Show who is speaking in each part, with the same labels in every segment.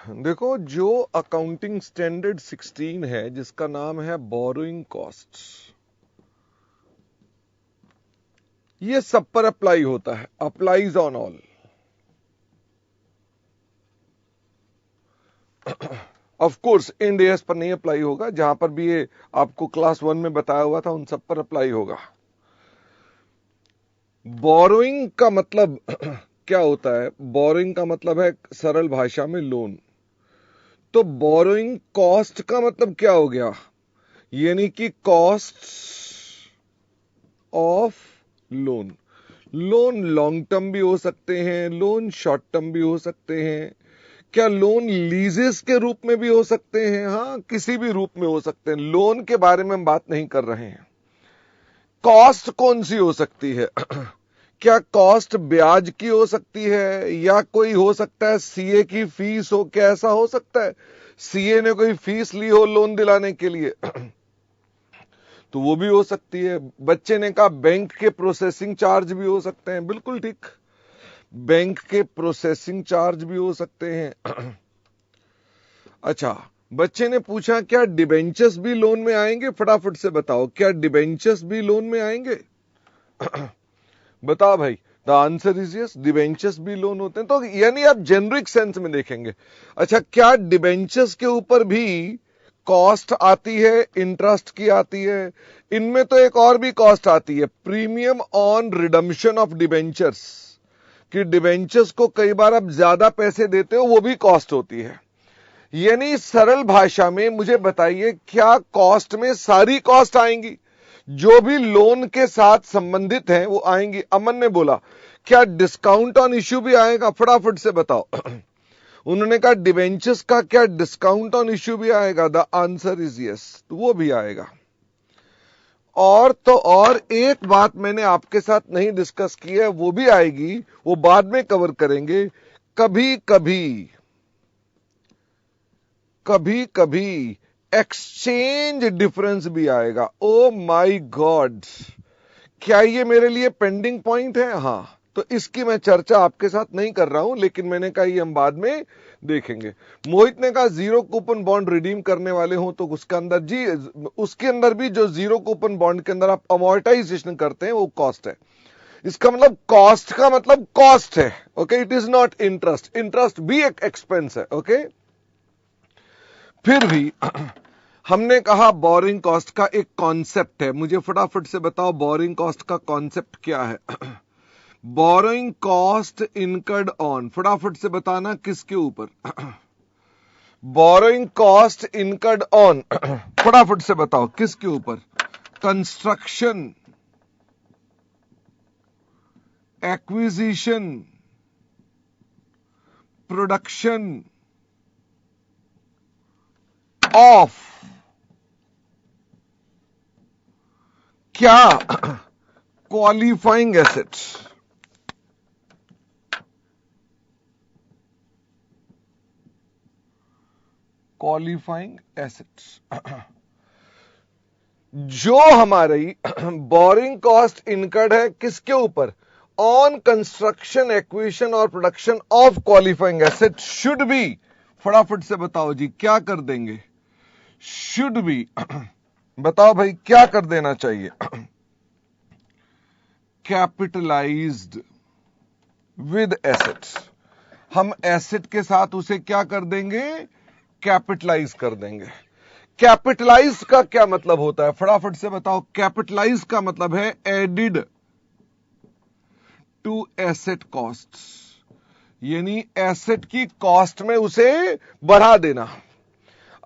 Speaker 1: देखो, जो accounting standard 16 है जिसका नाम है बोरोइंग कॉस्ट, ये सब पर अप्लाई होता है, applies on all. Of course Ind AS पर नहीं अप्लाई होगा, जहां पर भी ये आपको क्लास 1 में बताया हुआ था उन सब पर अप्लाई होगा। बोरोइंग का मतलब क्या होता है? बोरोइंग का मतलब है सरल भाषा में लोन। तो बोरोइंग कॉस्ट का मतलब क्या हो गया? यानी कि cost of loan. Loan long term भी हो सकते हैं, लोन शॉर्ट टर्म भी हो सकते हैं। क्या लोन लीजेस के रूप में भी हो सकते हैं? हाँ, किसी भी रूप में हो सकते हैं। लोन के बारे में हम बात नहीं कर रहे हैं। कॉस्ट कौन सी हो सकती है? क्या कॉस्ट ब्याज की हो सकती है, या कोई हो सकता है सीए की फीस हो? क्या ऐसा हो सकता है सीए ने कोई फीस ली हो लोन दिलाने के लिए? तो वो भी हो सकती है। बच्चे ने कहा बैंक के प्रोसेसिंग चार्ज भी हो सकते हैं। बिल्कुल ठीक, बैंक के प्रोसेसिंग चार्ज भी हो सकते हैं। अच्छा, बच्चे ने पूछा क्या डिबेंचर्स भी लोन में आएंगे? फटाफट से बताओ, क्या डिबेंचर्स भी लोन में आएंगे? बताओ भाई। The answer is yes, debentures भी लोन होते हैं। तो यानी आप जेनरिक सेंस में देखेंगे। अच्छा, क्या डिबेंचर्स के ऊपर भी कॉस्ट आती है, इंटरेस्ट की आती है? इनमें तो एक और भी कॉस्ट आती है, premium on redemption of debentures. कि डिबेंचर्स को कई बार आप ज्यादा पैसे देते हो, वो भी कॉस्ट होती है। यानी सरल भाषा में मुझे बताइए, क्या कॉस्ट में सारी कॉस्ट आएंगी? जो भी लोन के साथ संबंधित हैं वो आएंगी। अमन ने बोला क्या डिस्काउंट ऑन इश्यू भी आएगा? फटाफट से बताओ। उन्होंने कहा डिबेंचर्स का क्या डिस्काउंट ऑन इश्यू भी आएगा? द आंसर इज यस, तो वो भी आएगा। और तो और एक बात मैंने आपके साथ नहीं डिस्कस की है, वो भी आएगी, वो बाद में कवर करेंगे। कभी कभी एक्सचेंज डिफरेंस भी आएगा। ओ माय गॉड, क्या ये मेरे लिए पेंडिंग पॉइंट है? हां, तो इसकी मैं चर्चा आपके साथ नहीं कर रहा हूं, लेकिन मैंने कहा ये हम बाद में देखेंगे। मोहित ने कहा जीरो कूपन बॉन्ड रिडीम करने वाले हो तो उसके अंदर जी, उसके अंदर भी जो जीरो कूपन बॉन्ड के अंदर आप अमोर्टाइजेशन करते हैं वो कॉस्ट है। इसका मतलब कॉस्ट का मतलब कॉस्ट है। Okay, it is not interest. Interest भी एक एक्सपेंस है। ओके, फिर भी हमने कहा बोरिंग कॉस्ट का एक कॉन्सेप्ट है। मुझे फटाफट से बताओ बोरिंग कॉस्ट का कॉन्सेप्ट क्या है? बोरोइंग कॉस्ट इनकर्ड ऑन, फटाफट से बताना किसके ऊपर? बोरोइंग कॉस्ट इनकर्ड ऑन, फटाफट से बताओ किसके ऊपर? कंस्ट्रक्शन, एक्विजिशन, प्रोडक्शन ऑफ क्या? Qualifying assets. Qualifying assets. जो हमारी बोरिंग कॉस्ट इनकर्ड है किसके ऊपर? ऑन कंस्ट्रक्शन, एक्विजिशन और production of qualifying asset should be, फटाफट से बताओ जी क्या कर देंगे? शुड बी, बताओ भाई क्या कर देना चाहिए? Capitalised with assets. हम एसेट के साथ उसे क्या कर देंगे? कैपिटलाइज कर देंगे। कैपिटलाइज का क्या मतलब होता है? फटाफट से बताओ। कैपिटलाइज का मतलब है एडिड टू एसेट कॉस्ट, यानी एसेट की कॉस्ट में उसे बढ़ा देना।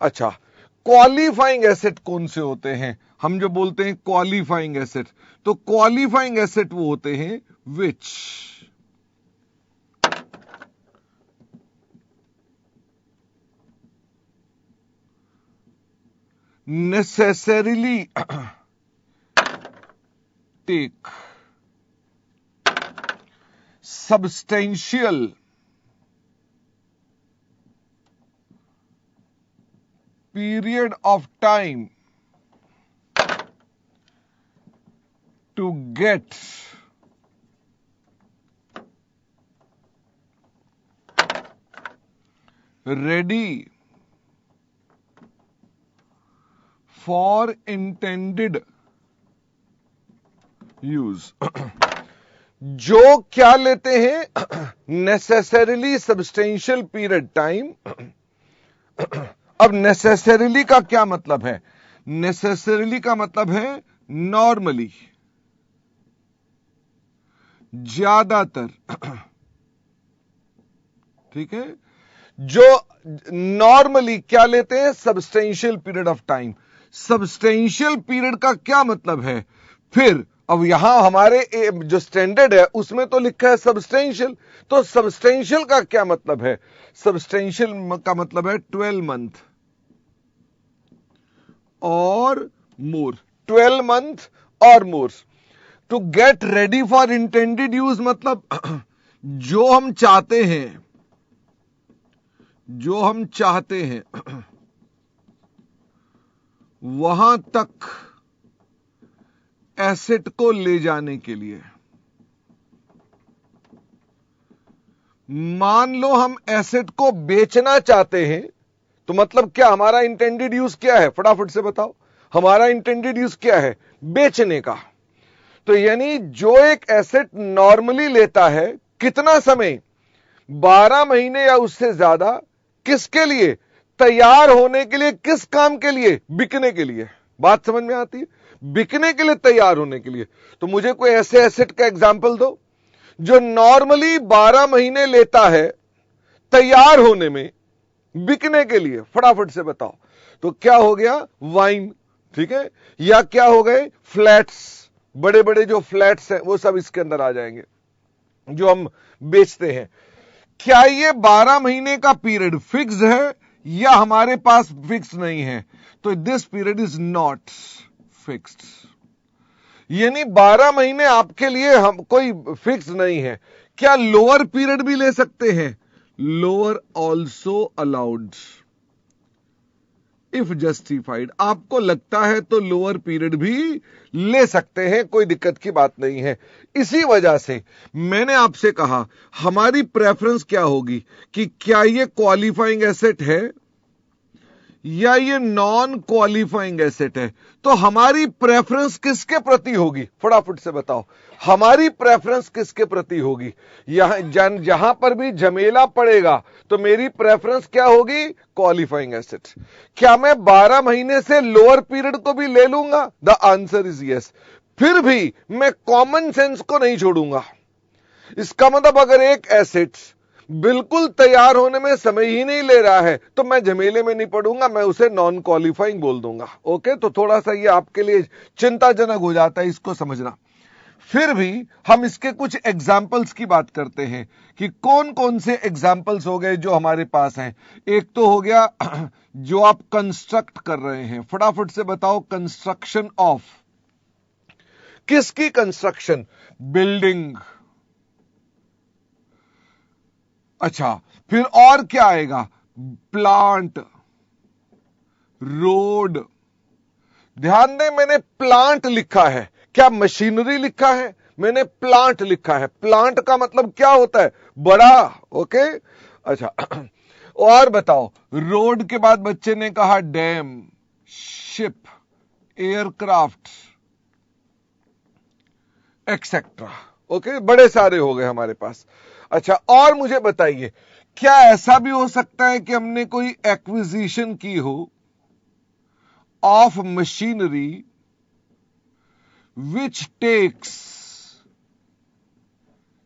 Speaker 1: अच्छा, क्वालिफाइंग एसेट कौन से होते हैं? हम जो बोलते हैं क्वालिफाइंग एसेट, तो क्वालिफाइंग एसेट वो होते हैं विच necessarily take substantial period of time to get ready for intended use. जो क्या लेते हैं, नेसेसरीली सब्सटेंशियल पीरियड टाइम। अब नेसेसरीली का क्या मतलब है? नेसेसरीली का मतलब है नॉर्मली, ज्यादातर, ठीक है। जो नॉर्मली क्या लेते हैं, substantial period of time. Substantial period का क्या मतलब है? फिर अब यहां हमारे जो स्टैंडर्ड है उसमें तो लिखा है सब्सटेंशियल, तो सब्सटेंशियल का क्या मतलब है? सब्सटेंशियल का मतलब है 12 मंथ और मोर, 12 मंथ और more. To get ready for intended use मतलब जो हम चाहते हैं, जो हम चाहते हैं वहां तक एसेट को ले जाने के लिए। मान लो हम एसेट को बेचना चाहते हैं, तो मतलब क्या हमारा इंटेंडेड यूज क्या है? फटाफट से बताओ, हमारा इंटेंडेड यूज क्या है? बेचने का। तो यानी जो एक एसेट नॉर्मली लेता है, कितना समय? 12 महीने या उससे ज्यादा। किसके लिए? तैयार होने के लिए। किस काम के लिए? बिकने के लिए। बात समझ में आती है? बिकने के लिए, तैयार होने के लिए। तो मुझे कोई ऐसे एसेट का एग्जाम्पल दो जो नॉर्मली 12 महीने लेता है तैयार होने में, बिकने के लिए। फटाफट से बताओ। तो क्या हो गया? वाइन, ठीक है। या क्या हो गए? फ्लैट्स, बड़े बड़े जो फ्लैट्स हैं वो सब इसके अंदर आ जाएंगे जो हम बेचते हैं। क्या ये 12 महीने का पीरियड फिक्स है या हमारे पास फिक्स नहीं है? तो this period is not fixed. यानी 12 महीने आपके लिए हम कोई फिक्स नहीं है। क्या लोअर पीरियड भी ले सकते हैं? Lower also allowed if justified. आपको लगता है तो लोअर पीरियड भी ले सकते हैं, कोई दिक्कत की बात नहीं है। इसी वजह से मैंने आपसे कहा हमारी प्रेफरेंस क्या होगी कि क्या ये क्वालिफाइंग एसेट है या ये नॉन क्वालिफाइंग एसेट है। तो हमारी प्रेफरेंस किसके प्रति होगी? फटाफट से बताओ, हमारी प्रेफरेंस किसके प्रति होगी? जहां पर भी झमेला पड़ेगा तो मेरी प्रेफरेंस क्या होगी? Qualifying asset. क्या मैं 12 महीने से लोअर पीरियड को भी ले लूंगा? The answer is yes. फिर भी मैं कॉमन सेंस को नहीं छोड़ूंगा। इसका मतलब अगर एक एसेट बिल्कुल तैयार होने में समय ही नहीं ले रहा है तो मैं झमेले में नहीं पड़ूंगा, मैं उसे नॉन क्वालिफाइंग बोल दूंगा। ओके, तो थोड़ा सा ये आपके लिए चिंताजनक हो जाता है, इसको समझना। फिर भी हम इसके कुछ एग्जाम्पल्स की बात करते हैं कि कौन कौन से एग्जाम्पल्स हो गए जो हमारे पास हैं। एक तो हो गया जो आप कंस्ट्रक्ट कर रहे हैं। फटाफट से बताओ, कंस्ट्रक्शन ऑफ, किसकी कंस्ट्रक्शन? बिल्डिंग। अच्छा, फिर और क्या आएगा? Plant, road. ध्यान दें, मैंने प्लांट लिखा है, क्या मशीनरी लिखा है? मैंने प्लांट लिखा है। प्लांट का मतलब क्या होता है? बड़ा। ओके, अच्छा। और बताओ, रोड के बाद बच्चे ने कहा dam, ship, aircraft, etcetera. Okay, बड़े सारे हो गए हमारे पास। अच्छा, और मुझे बताइए, क्या ऐसा भी हो सकता है कि हमने कोई एक्विजिशन की हो of machinery which takes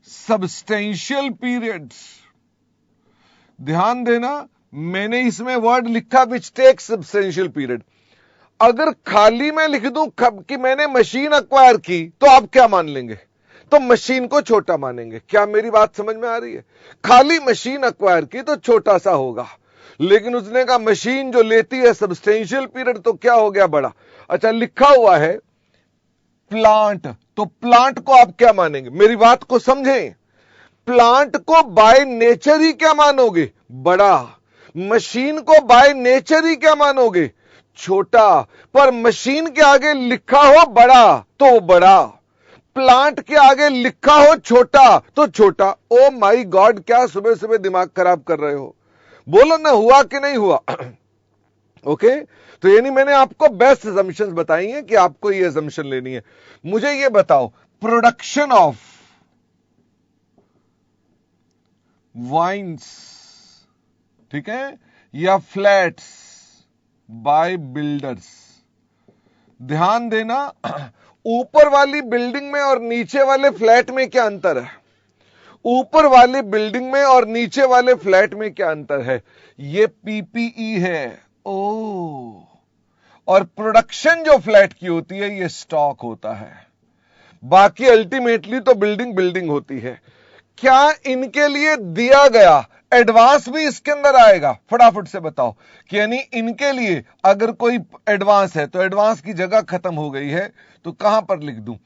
Speaker 1: substantial periods? ध्यान देना, मैंने इसमें वर्ड लिखा विच टेक्स सब्सटेंशियल पीरियड। अगर खाली मैं लिख दूं कि मैंने मशीन अक्वायर की तो आप क्या मान लेंगे? तो मशीन को छोटा मानेंगे। क्या मेरी बात समझ में आ रही है? खाली मशीन अक्वायर की तो छोटा सा होगा, लेकिन उसने कहा मशीन जो लेती है सब्सटेंशियल पीरियड तो क्या हो गया? बड़ा। अच्छा, लिखा हुआ है प्लांट, तो प्लांट को आप क्या मानेंगे? मेरी बात को समझें, प्लांट को बाय नेचर ही क्या मानोगे? बड़ा। मशीन को बाय नेचर ही क्या मानोगे? छोटा। पर मशीन के आगे लिखा हो बड़ा तो वो बड़ा, प्लांट के आगे लिखा हो छोटा तो छोटा। ओ माय गॉड, क्या सुबह सुबह दिमाग खराब कर रहे हो? बोलो ना, हुआ कि नहीं हुआ? ओके तो यानी मैंने आपको बेस्ट असम्पशंस बताई हैं कि आपको ये असम्पशन लेनी है। मुझे ये बताओ, प्रोडक्शन ऑफ वाइन्स, ठीक है, या फ्लैट्स बाय बिल्डर्स, ध्यान देना ऊपर वाली बिल्डिंग में और नीचे वाले फ्लैट में क्या अंतर है? ऊपर वाली बिल्डिंग में और नीचे वाले फ्लैट में क्या अंतर है? ये पीपीई है। ओ, और प्रोडक्शन जो फ्लैट की होती है ये स्टॉक होता है। बाकी अल्टीमेटली तो बिल्डिंग बिल्डिंग होती है। क्या इनके लिए दिया गया एडवांस भी इसके अंदर आएगा? फटाफट से बताओ कि यानी इनके लिए अगर कोई एडवांस है तो एडवांस की जगह खत्म हो गई है तो कहां पर लिख दूं?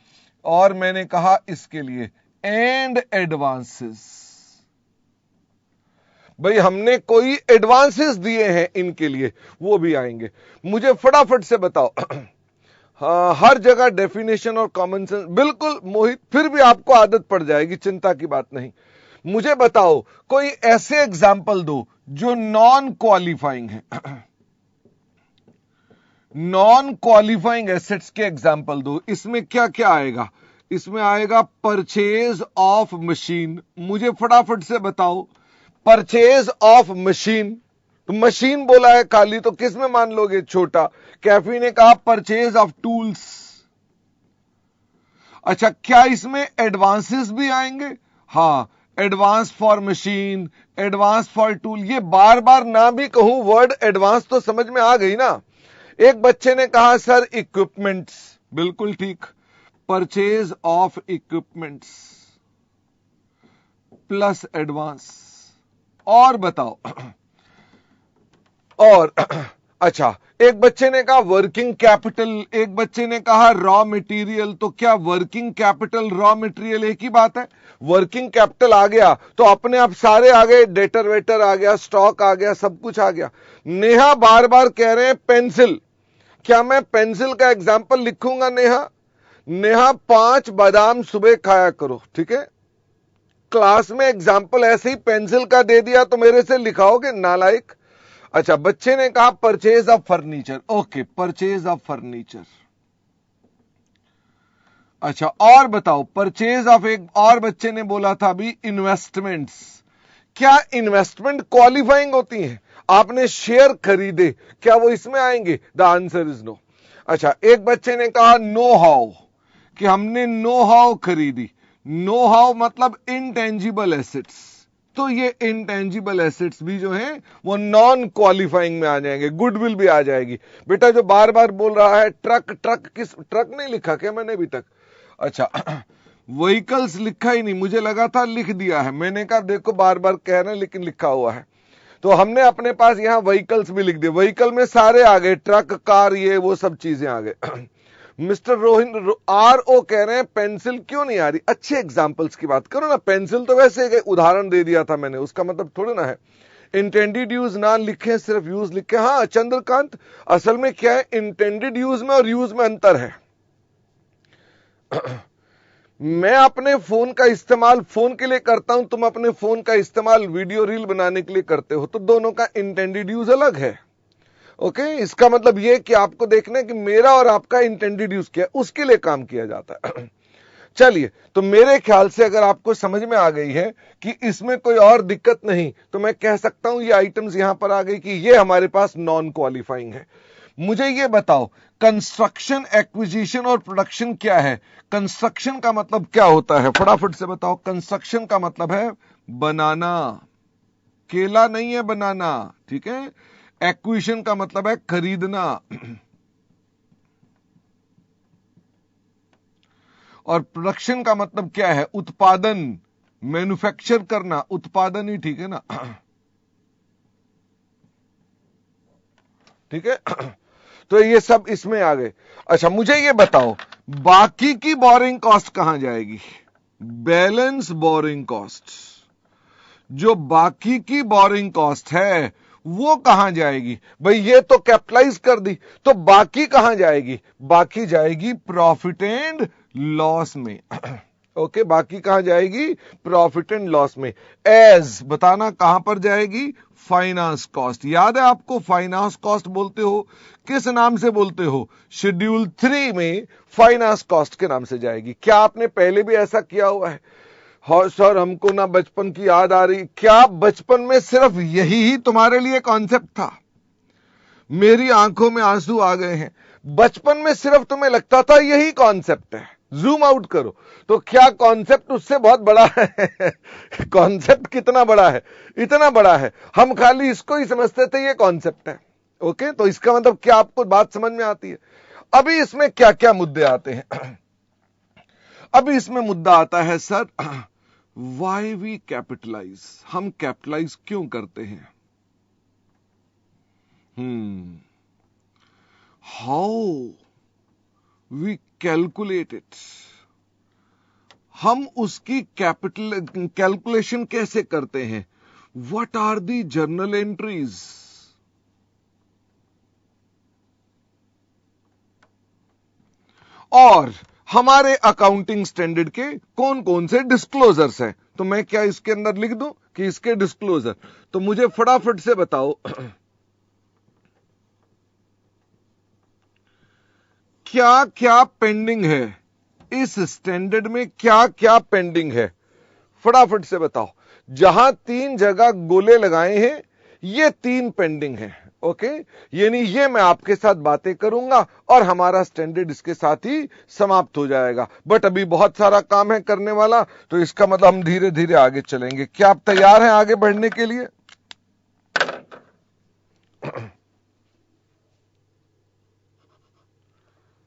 Speaker 1: और मैंने कहा इसके लिए एंड एडवांसेस। भाई हमने कोई एडवांसेस दिए हैं इनके लिए, वो भी आएंगे। मुझे फटाफट से बताओ हाँ, हर जगह डेफिनेशन और कॉमन सेंस, बिल्कुल मोहित, फिर भी आपको आदत पड़ जाएगी, चिंता की बात नहीं। मुझे बताओ कोई ऐसे एग्जाम्पल दो जो नॉन क्वालिफाइंग है। नॉन क्वालिफाइंग एसेट्स के एग्जाम्पल दो। इसमें क्या क्या आएगा? इसमें आएगा परचेज ऑफ मशीन। मुझे फटाफट से बताओ, परचेज ऑफ मशीन, तो मशीन बोला है खाली, तो किस में मान लोगे? छोटा। कैफी ने कहा परचेज ऑफ टूल्स। अच्छा, क्या इसमें एडवांसेस भी आएंगे? हां, advance for machine, advance for tool. ये बार बार ना भी कहूं, वर्ड एडवांस तो समझ में आ गई ना। एक बच्चे ने कहा सर इक्विपमेंट्स, बिल्कुल ठीक, purchase of equipments plus advance. और बताओ और अच्छा, एक बच्चे ने कहा वर्किंग कैपिटल, एक बच्चे ने कहा रॉ मटेरियल। तो क्या वर्किंग कैपिटल रॉ मटेरियल एक ही बात है? वर्किंग कैपिटल आ गया तो अपने आप सारे आ गए, डेटर वेटर आ गया, स्टॉक आ गया, सब कुछ आ गया। नेहा बार बार कह रहे हैं पेंसिल, क्या मैं पेंसिल का एग्जाम्पल लिखूंगा? नेहा 5 बादाम सुबह खाया करो, ठीक है। क्लास में एग्जाम्पल ऐसे ही पेंसिल का दे दिया तो मेरे से लिखाओगे? नालायक। अच्छा, बच्चे ने कहा purchase of furniture, okay, purchase of furniture. अच्छा, और बताओ परचेज ऑफ, एक और बच्चे ने बोला था अभी इन्वेस्टमेंट्स। क्या इन्वेस्टमेंट क्वालिफाइंग होती हैं? आपने शेयर खरीदे, क्या वो इसमें आएंगे? The answer is no. अच्छा, एक बच्चे ने कहा नो हाउ, कि हमने नो हाउ खरीदी। नो हाउ मतलब इनटेंजिबल एसेट्स, तो ये इनटेंजिबल एसेट्स भी जो हैं वो नॉन क्वालिफाइंग में आ जाएंगे। गुडविल भी आ जाएगी। बेटा जो बार बार बोल रहा है ट्रक, किस ट्रक नहीं लिखा क्या मैंने अभी तक? अच्छा, व्हीकल्स लिखा ही नहीं, मुझे लगा था लिख दिया है। मैंने कहा देखो बार बार कह रहे हैं लेकिन लिखा हुआ है, तो हमने अपने पास यहां व्हीकल्स भी लिख दिए। व्हीकल में सारे आ गए, ट्रक, कार, ये वो सब चीजें आ गए। मिस्टर रोहिन RO कह रहे हैं पेंसिल क्यों नहीं आ रही? अच्छे एग्जाम्पल्स की बात करो ना। पेंसिल तो वैसे उदाहरण दे दिया था मैंने, उसका मतलब थोड़ा ना है इंटेंडेड यूज ना लिखे, सिर्फ यूज लिखे। हाँ चंद्रकांत, असल में क्या है, इंटेंडेड यूज में और यूज में अंतर है। मैं अपने फोन का इस्तेमाल फोन के लिए करता हूं, तुम अपने फोन का इस्तेमाल वीडियो रील बनाने के लिए करते हो, तो दोनों का इंटेंडेड यूज अलग है। ओके, इसका मतलब यह कि आपको देखना है कि मेरा और आपका इंटेंडेड यूज क्या है, उसके लिए काम किया जाता है। चलिए, तो मेरे ख्याल से अगर आपको समझ में आ गई है कि इसमें कोई और दिक्कत नहीं, तो मैं कह सकता हूं ये आइटम्स यहां पर आ गई कि ये हमारे पास नॉन क्वालिफाइंग है। मुझे ये बताओ, कंस्ट्रक्शन, एक्विजिशन और प्रोडक्शन क्या है? कंस्ट्रक्शन का मतलब क्या होता है? फटाफट से बताओ। कंस्ट्रक्शन का मतलब है बनाना, केला नहीं है बनाना, ठीक है। एक्विजिशन का मतलब है खरीदना, और प्रोडक्शन का मतलब क्या है? उत्पादन, मैन्युफैक्चर करना, उत्पादन ही ठीक है ना, ठीक है। तो ये सब इसमें आ गए। अच्छा, मुझे ये बताओ बाकी की बोरिंग कॉस्ट कहां जाएगी? बैलेंस बोरिंग कॉस्ट, जो बाकी की बोरिंग कॉस्ट है वो कहां जाएगी? भाई ये तो कैपिटलाइज कर दी, तो बाकी कहां जाएगी? बाकी जाएगी प्रॉफिट एंड लॉस में। ओके, बाकी कहां जाएगी? प्रॉफिट एंड लॉस में। एज बताना कहां पर जाएगी? Finance cost. याद है आपको फाइनेंस कॉस्ट बोलते हो, किस नाम से बोलते हो? शेड्यूल 3 में फाइनेंस कॉस्ट के नाम से जाएगी। क्या आपने पहले भी ऐसा किया हुआ है? हाँ सर, हमको ना बचपन की याद आ रही। क्या बचपन में सिर्फ यही ही तुम्हारे लिए कॉन्सेप्ट था? मेरी आंखों में आंसू आ गए हैं। बचपन में सिर्फ तुम्हें लगता था यही कॉन्सेप्ट है। जूम आउट करो तो क्या कॉन्सेप्ट उससे बहुत बड़ा है? कॉन्सेप्ट कितना बड़ा है? इतना बड़ा है। हम खाली इसको ही समझते थे ये कॉन्सेप्ट है। ओके, तो इसका मतलब क्या आपको बात समझ में आती है? अभी इसमें क्या क्या मुद्दे आते हैं? अभी इसमें मुद्दा आता है सर, वाई वी कैपिटलाइज। हम कैपिटलाइज क्यों करते हैं? How we calculate it. हम उसकी कैलकुलेशन कैसे करते हैं? What are the journal entries? और हमारे अकाउंटिंग स्टैंडर्ड के कौन कौन से डिस्क्लोजर्स हैं? तो मैं क्या इसके अंदर लिख दूं कि इसके डिस्क्लोजर? तो मुझे फटाफट से बताओ क्या क्या पेंडिंग है इस स्टैंडर्ड में? क्या क्या पेंडिंग है फटाफट से बताओ। जहां 3 जगह गोले लगाए हैं, ये 3 पेंडिंग है। ओके, यानी ये मैं आपके साथ बातें करूंगा और हमारा स्टैंडर्ड इसके साथ ही समाप्त हो जाएगा। बट अभी बहुत सारा काम है करने वाला, तो इसका मतलब हम धीरे धीरे आगे चलेंगे। क्या आप तैयार हैं आगे बढ़ने के लिए?